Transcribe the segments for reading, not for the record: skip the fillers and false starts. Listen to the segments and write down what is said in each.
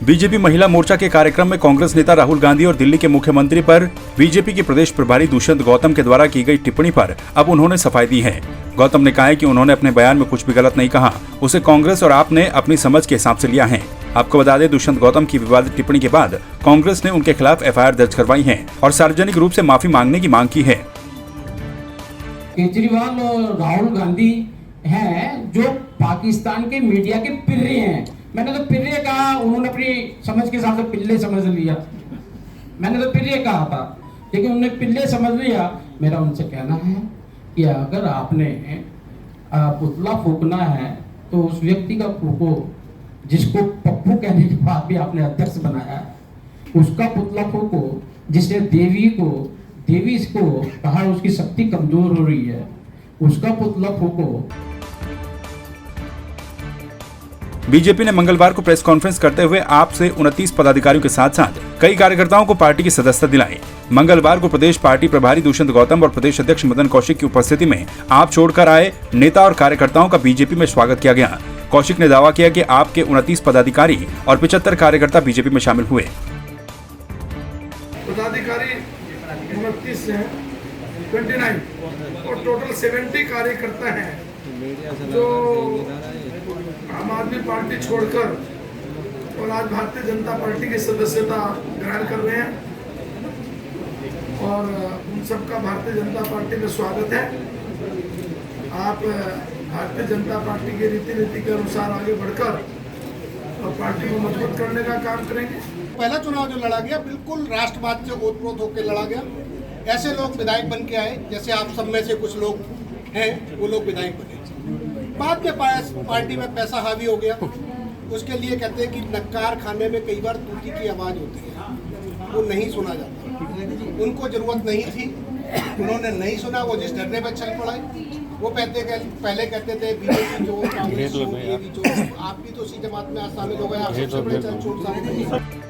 BJP महिला मोर्चा के कार्यक्रम में कांग्रेस नेता राहुल गांधी और दिल्ली के मुख्यमंत्री पर बीजेपी के प्रदेश प्रभारी दुष्यंत गौतम के द्वारा की गई टिप्पणी पर अब उन्होंने सफाई दी है। गौतम ने कहा है कि उन्होंने अपने बयान में कुछ भी गलत नहीं कहा, उसे कांग्रेस और आपने अपनी समझ के हिसाब से लिया है। आपको बता दें, दुष्यंत गौतम की विवादित टिप्पणी के बाद कांग्रेस ने उनके खिलाफ एफआईआर दर्ज करवाई है और सार्वजनिक रूप से माफी मांगने की मांग की है। केजरीवाल और राहुल गांधी हैं जो पाकिस्तान के मीडिया के पिर्रे हैं। मैंने तो पिर्रे कहा, उन्होंने अपनी समझ के हिसाब से पिल्ले समझ लिया। मैंने तो पिर्रे कहा था, लेकिन उन्होंने पिल्ले समझ लिया। मेरा उनसे कहना है कि अगर आपने पुतला फूकना है तो उस व्यक्ति का फूको जिसको पप्पू कहने के बाद भी आपने अध्यक्ष बनाया, उसका पुतला फूको। जिसने देवी को कहा उसकी शक्ति कमजोर हो रही है, उसका पुतला फूको। बीजेपी ने मंगलवार को प्रेस कॉन्फ्रेंस करते हुए आप से 29 पदाधिकारियों के साथ साथ कई कार्यकर्ताओं को पार्टी की सदस्यता दिलाई। मंगलवार को प्रदेश पार्टी प्रभारी दुष्यंत गौतम और प्रदेश अध्यक्ष मदन कौशिक की उपस्थिति में आप छोड़कर आए नेता और कार्यकर्ताओं का बीजेपी में स्वागत किया गया। कौशिक ने दावा किया कि आपके 29 पदाधिकारी और 75 कार्यकर्ता बीजेपी में शामिल हुए। पदाधिकारी 29 हैं, 29 और टोटल 70 कार्यकर्ता हैं जो आम आदमी पार्टी छोड़कर और आज भारतीय जनता पार्टी की सदस्यता ग्रहण कर रहे हैं और उन सबका भारतीय जनता पार्टी में स्वागत है। आप भारतीय जनता पार्टी के रीति नीति के अनुसार आगे बढ़कर और पार्टी को मजबूत करने का काम करेंगे। पहला चुनाव जो लड़ा गया बिल्कुल राष्ट्रवाद से ओतप्रोत होकर लड़ा गया। ऐसे लोग विधायक बन के आए, जैसे आप सब में से कुछ लोग हैं, वो लोग विधायक बने। बाद में पार्टी में पैसा हावी हो गया। उसके लिए कहते हैं कि नक्कार खाने में कई बार तूती की आवाज़ होती है, वो नहीं सुना जाता। उनको जरूरत नहीं थी, उन्होंने नहीं सुना, वो जिस डरने पर चल पड़े। वो पहले कहते थे बीजेपी जो कांग्रेस जो आप भी तो उसी जमात में आज शामिल हो गए, आप सबसे बड़े चल शामिल।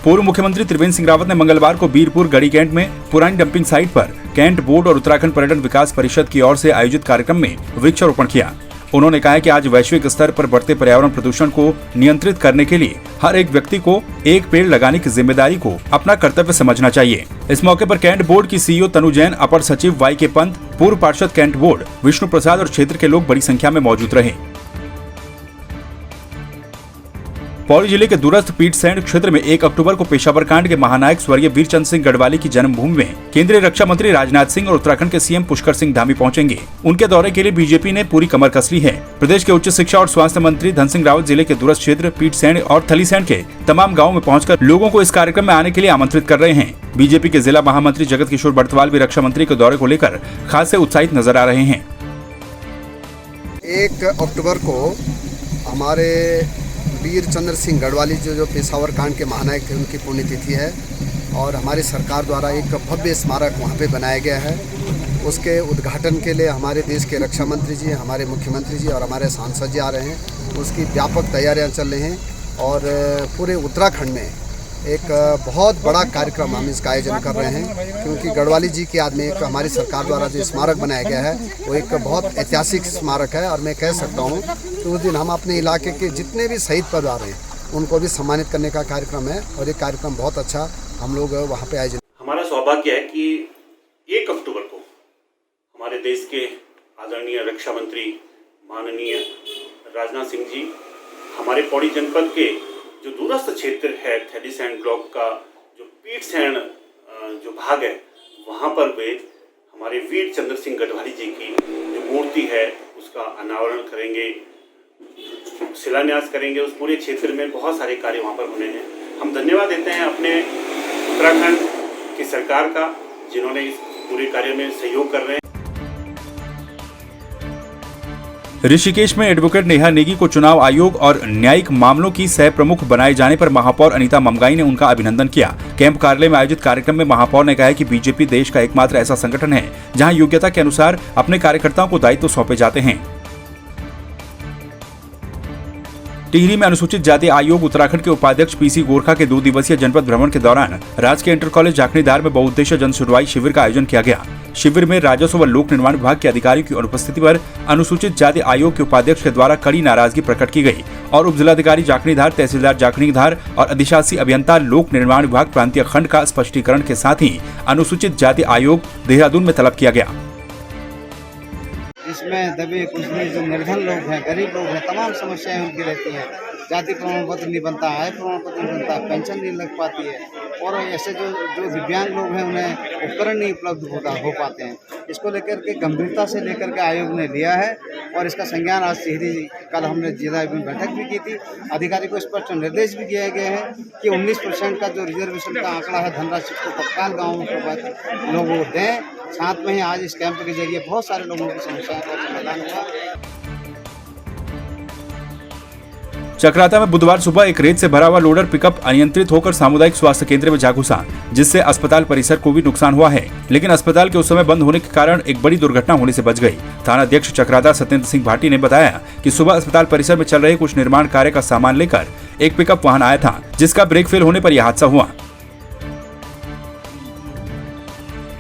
पूर्व मुख्यमंत्री त्रिवेंद्र सिंह रावत ने मंगलवार को बीरपुर गढ़ी कैंट में पुरानी डंपिंग साइट पर कैंट बोर्ड और उत्तराखंड पर्यटन विकास परिषद की ओर से आयोजित कार्यक्रम में वृक्षारोपण किया। उन्होंने कहा कि आज वैश्विक स्तर पर बढ़ते पर्यावरण प्रदूषण को नियंत्रित करने के लिए हर एक व्यक्ति को एक पेड़ लगाने की जिम्मेदारी को अपना कर्तव्य समझना चाहिए। इस मौके पर कैंट बोर्ड की सीईओ तनु जैन, अपर सचिव वाई.के. पंत, पूर्व पार्षद कैंट बोर्ड विष्णु प्रसाद और क्षेत्र के लोग बड़ी संख्या में मौजूद रहे। पौड़ी जिले के दूरस्थ पीटसैंड क्षेत्र में 1 अक्टूबर को पेशावर कांड के महानायक स्वर्गीय वीरचंद सिंह गढ़वाली की जन्मभूमि में केंद्रीय रक्षा मंत्री राजनाथ सिंह और उत्तराखंड के सीएम पुष्कर सिंह धामी पहुंचेंगे। उनके दौरे के लिए बीजेपी ने पूरी कमर कस ली है। प्रदेश के उच्च शिक्षा और स्वास्थ्य मंत्री धन सिंह रावत जिले के दूरस्थ क्षेत्र पीटसैंड और थलीसैंड के तमाम गाँव में पहुंचकर लोगों को इस कार्यक्रम में आने के लिए आमंत्रित कर रहे हैं। बीजेपी के जिला महामंत्री जगत किशोर बर्तवाल भी रक्षा मंत्री के दौरे को लेकर खासे उत्साहित नजर आ रहे हैं। 1 अक्टूबर को हमारे वीरचंद्र सिंह गढ़वाली जो पेशावर कांड के महानायक थे, उनकी पुण्यतिथि है और हमारी सरकार द्वारा एक भव्य स्मारक वहाँ पे बनाया गया है। उसके उद्घाटन के लिए हमारे देश के रक्षा मंत्री जी, हमारे मुख्यमंत्री जी और हमारे सांसद जी आ रहे हैं। उसकी व्यापक तैयारियां चल रही हैं और पूरे उत्तराखंड में एक बहुत बड़ा कार्यक्रम हम इसका आयोजन कर रहे हैं, क्योंकि गढ़वाली जी की याद में एक हमारी सरकार द्वारा जो स्मारक बनाया गया है वो एक बहुत ऐतिहासिक स्मारक है। और मैं कह सकता हूँ कि उस दिन हम अपने इलाके के जितने भी शहीद परिवार हैं उनको भी सम्मानित करने का कार्यक्रम है और ये कार्यक्रम बहुत अच्छा हम लोग वहाँ पे आयोजन। हमारा सौभाग्य है कि 1 अक्टूबर को हमारे देश के आदरणीय रक्षा मंत्री माननीय राजनाथ सिंह जी हमारे पौड़ी जनपद के जो दूरस्थ क्षेत्र है थलीसैंड ब्लॉक का जो पीटसैंड जो भाग है, वहाँ पर वे हमारे वीरचंद्र सिंह गढ़वाली जी की जो मूर्ति है उसका अनावरण करेंगे, शिलान्यास करेंगे। उस पूरे क्षेत्र में बहुत सारे कार्य वहाँ पर होने हैं। हम धन्यवाद देते हैं अपने उत्तराखंड की सरकार का, जिन्होंने इस पूरे कार्य में सहयोग कर रहे हैं। ऋषिकेश में एडवोकेट नेहा नेगी को चुनाव आयोग और न्यायिक मामलों की सह प्रमुख बनाए जाने पर महापौर अनीता ममगाई ने उनका अभिनंदन किया। कैंप कार्यालय में आयोजित कार्यक्रम में महापौर ने कहा कि बीजेपी देश का एकमात्र ऐसा संगठन है जहां योग्यता के अनुसार अपने कार्यकर्ताओं को दायित्व सौंपे जाते हैं। टिहरी में अनुसूचित जाति आयोग उत्तराखंड के उपाध्यक्ष पीसी गोरखा के 2 दिवसीय जनपद भ्रमण के दौरान राजकीय इंटर कॉलेज झाकड़ीदार में बहुउद्देश्य जन सुनवाई शिविर का आयोजन किया गया। शिविर में राजस्व व लोक निर्माण विभाग के अधिकारियों की अनुपस्थिति पर अनुसूचित जाति आयोग के उपाध्यक्ष के द्वारा कड़ी नाराजगी प्रकट की गई और उप जिलाधिकारी जाखणीधार, तहसीलदार जाखणीधार और अधिशासी अभियंता लोक निर्माण विभाग प्रांतीय खंड का स्पष्टीकरण के साथ ही अनुसूचित जाति आयोग देहरादून में तलब किया गया। इसमें दबे कुचले जो निर्धन लोग हैं, गरीब लोग हैं, तमाम समस्याएं उनकी रहती हैं। जाति प्रमाण पत्र नहीं बनता, आय प्रमाण पत्र नहीं बनता, पेंशन नहीं लग पाती है और ऐसे जो दिव्यांग लोग हैं उन्हें उपकरण नहीं उपलब्ध हो पाते हैं। इसको लेकर के गंभीरता से लेकर के आयोग ने लिया है और इसका संज्ञान आज कल हमने जिला बैठक भी की थी। अधिकारी को स्पष्ट निर्देश भी दिए गए हैं कि 19% का जो रिजर्वेशन का आंकड़ा है धनराशि को तत्काल गाँव में लोगों को दें। साथ में ही आज इस कैंप के जरिए बहुत सारे लोगों की समस्याओं का समाधान हुआ। चक्राता में बुधवार सुबह एक रेत से भरा हुआ लोडर पिकअप अनियंत्रित होकर सामुदायिक स्वास्थ्य केंद्र में जा घुसा, जिससे अस्पताल परिसर को भी नुकसान हुआ है, लेकिन अस्पताल के उस समय बंद होने के कारण एक बड़ी दुर्घटना होने से बच गई। थाना अध्यक्ष चक्राता सत्येंद्र सिंह भाटी ने बताया कि सुबह अस्पताल परिसर में चल रहे कुछ निर्माण कार्य का सामान लेकर एक पिकअप वाहन आया था, जिसका ब्रेक फेल होने पर यह हादसा हुआ।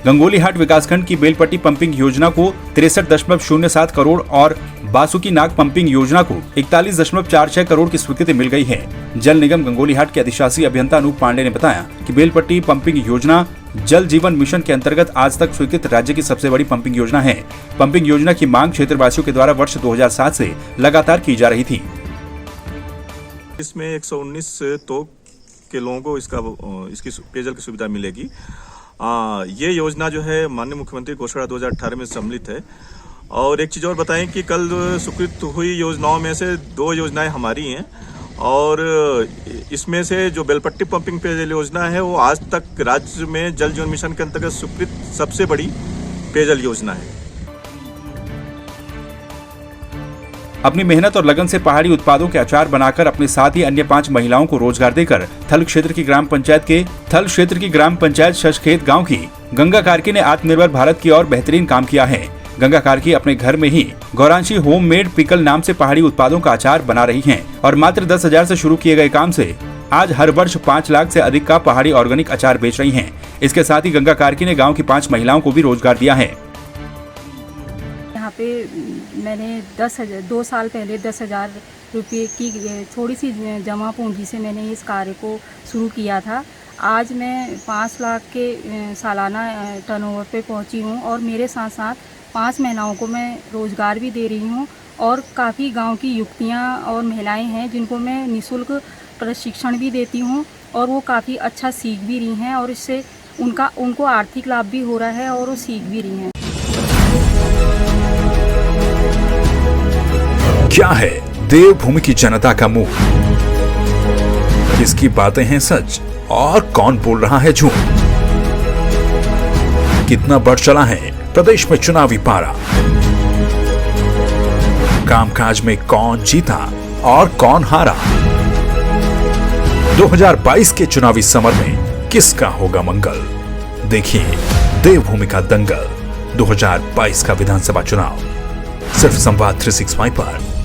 गंगोलीहाट विकासखंड की बेलपट्टी पंपिंग योजना को 63.07 करोड़ और बासुकी नाग पंपिंग योजना को 41.46 करोड़ की स्वीकृति मिल गई है। जल निगम गंगोलीहाट के अधिशासी अभियंता अनूप पांडे ने बताया कि बेलपट्टी पंपिंग योजना जल जीवन मिशन के अंतर्गत आज तक स्वीकृत राज्य की सबसे बड़ी पंपिंग योजना है। पंपिंग योजना की मांग क्षेत्रवासियों के द्वारा वर्ष 2007 से लगातार की जा रही थी। इसमें 119 तोक के लोगों को इसकी पेयजल की सुविधा मिलेगी। ये योजना जो है माननीय मुख्यमंत्री घोषणा 2018 में सम्मिलित है। और एक चीज़ और बताएं कि कल स्वीकृत हुई योजनाओं में से 2 योजनाएं हमारी हैं और इसमें से जो बेलपट्टी पंपिंग पेयजल योजना है वो आज तक राज्य में जल जीवन मिशन के अंतर्गत स्वीकृत सबसे बड़ी पेयजल योजना है। अपनी मेहनत और लगन से पहाड़ी उत्पादों के अचार बनाकर अपने साथ ही अन्य 5 महिलाओं को रोजगार देकर थल क्षेत्र की ग्राम पंचायत शशखेत गांव की गंगा कार्की ने आत्मनिर्भर भारत की ओर बेहतरीन काम किया है। गंगा कार्की अपने घर में ही गौरांशी होममेड पिकल नाम से पहाड़ी उत्पादों का अचार बना रही हैं और मात्र 10,000 से शुरू किए गए काम से आज हर वर्ष 5 लाख से अधिक का पहाड़ी ऑर्गेनिक अचार बेच रही हैं। इसके साथ ही गंगा कार्की ने गाँव की 5 महिलाओं को भी रोजगार दिया है। यहाँ पे मैंने 2 साल पहले 10,000 रुपये की थोड़ी सी जमा पूंजी से मैंने इस कार्य को शुरू किया था। आज मैं 5 लाख के सालाना टर्नओवर पे पहुँची हूँ और मेरे साथ साथ 5 महिलाओं को मैं रोज़गार भी दे रही हूँ और काफ़ी गांव की युवतियाँ और महिलाएं हैं जिनको मैं निःशुल्क प्रशिक्षण भी देती हूँ और वो काफ़ी अच्छा सीख भी रही हैं और इससे उनको आर्थिक लाभ भी हो रहा है और वो सीख भी रही हैं। क्या है देवभूमि की जनता का मुंह? किसकी बातें हैं सच और कौन बोल रहा है झूठ? कितना बढ़ चला है प्रदेश में चुनावी पारा? कामकाज में कौन जीता और कौन हारा? 2022 के चुनावी समर में किसका होगा मंगल? देखिए देवभूमि का दंगल 2022 का विधानसभा चुनाव सिर्फ संवाद 365 पर।